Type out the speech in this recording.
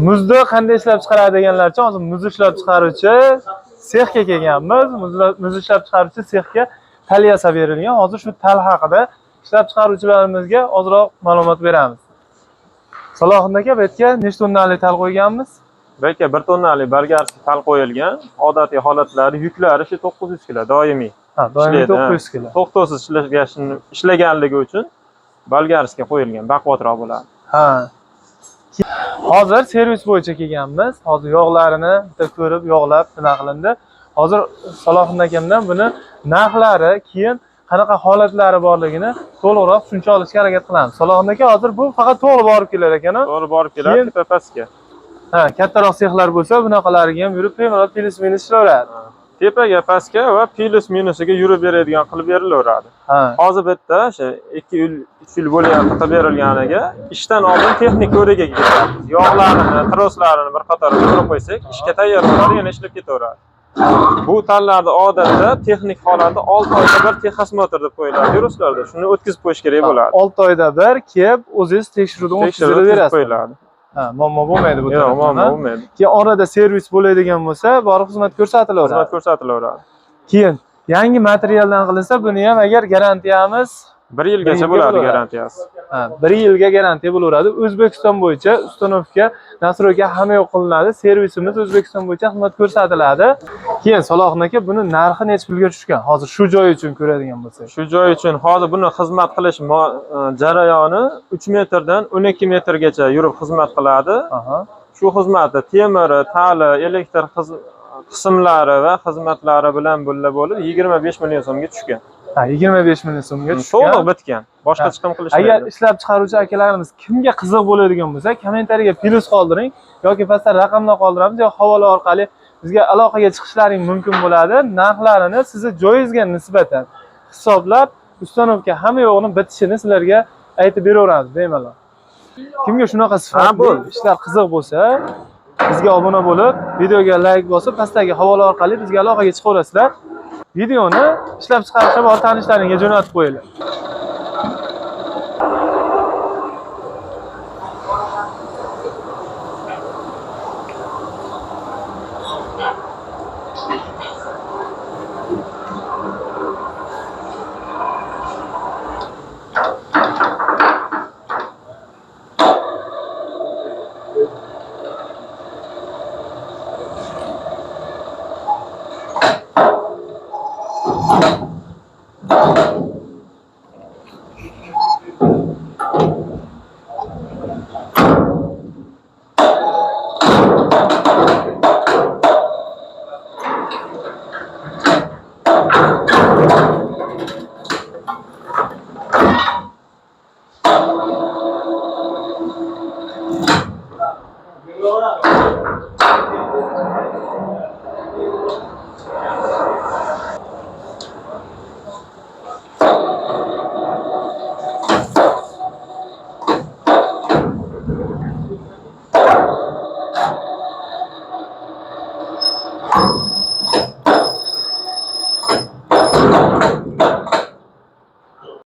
Muzni qanday ishlab chiqaradi deganlarcha, hozir muz ishlab chiqaruvchi sexga kelganmiz. Muz ishlab chiqaruvchi sexga tal yasab berilgan. Hozir shu tal haqida ishlab chiqaruvchilarimizga ozroq ma'lumot beramiz. Salohiddin aka, bu yerga nechta tonnali tal qo'yganmiz? Bu yerga 1 tonnali bolgarskiy tal qo'yilgan. Odatiy holatlari yuklari shu 900 kg doimiy. Ha, doimiy 900 kg. To'xtovsiz ishlaganligi uchun bolgarskiy qo'yilgan, baquvvatroq bo'ladi. Ha. Hozir servis bo'yicha kelganmiz. Hozir yog'larini bitta ko'rib, yog'lab nima qilindi. Hozir Salohiddin akamdan buni narxlari, keyin qanaqa holatlari borligini to'liqroq tushuncha olishga harakat qilamiz. Salohiddin aka, hozir bu faqat to'g'ri borib kelar ekan-a? To'g'ri borib keladi, tepasiga. Ha, kattaroq sexlar bo'lsa, bunaqalariga ham yurib, bemalol plus minus ishlayveradi. Tepaga, pastga va plus minusiga yurib beradigan qilib berilaveradi. Ha. Hozir bu yerda o'sha 2 yil, 3 yil bo'lyapti qilib berilganiga, ishdan oldin texnik ko'rikka ketamiz. Yog'larini, troslarini bir qatorga qo'yib qo'ysak, ishga tayyor bo'ladi, yana ishlab ketaveradi. Bu tallarda odatda texnik holati 6 oyda bir texosmotr deb qo'yiladi ruslarda. Shuni o'tkazib qo'yish kerak bo'ladi. 6 oyda bir kelib, o'zingiz tekshiruvdan o'tkazib berasiz. Ha, muammo bo'lmaydi bu tarafdan. Yo'q, muammo bo'lmaydi. Keyin orada servis bo'ladigan bo'lsa, borib xizmat ko'rsatilaveradi. Xizmat ko'rsatilaveradi. Keyin yangi materialdan qilinsa, buni ham agar garantiyamiz 1 yilgacha bo'ladi garantiyasi. Ha, 1 yilga garantiya bo'laveradi. O'zbekiston bo'yicha ustanovka, nastroyka hamma yo'q qilinadi. Servisimiz O'zbekiston bo'yicha xizmat ko'rsatiladi. Keyin Salohiddin aka, buni narxi necha pulga tushgan? Hozir shu joy uchun ko'radigan bo'lsak. Shu joy uchun hozir buni xizmat qilish jarayoni 3 metrdan 12 metrgacha yurib xizmat qiladi. Shu xizmatda temiri, tali, elektr qismlari va xizmatlari bilan birga bo'lib 25 million so'mga tushgan. Ha, 25 million so'mga tushgan. To'liq bitgan. Boshqa chiqim qilishmaydi. Agar ishlab chiqaruvchi akalarimiz kimga qiziq bo'ladigan bo'lsa, kommentariyaga plus qoldiring yoki pastda raqamlar qoldiramiz yoki havola orqali bizga aloqaga chiqishlaring mumkin bo'ladi. Narxlarini sizni joyingizga nisbatan hisoblab, ustanovka hamma yo'g'ini bitishini sizlarga aytib beraveramiz bemalol. Kimga shunaqa sifatli ishlar qiziq bo'lsa, bizga obuna bo'lib, videoga like bosib, pastdagi havola orqali bizga aloqaga chiqaverasizlar. Videoni ishlab chiqarishga bor tanishlaringga jo'natib qo'yinglar.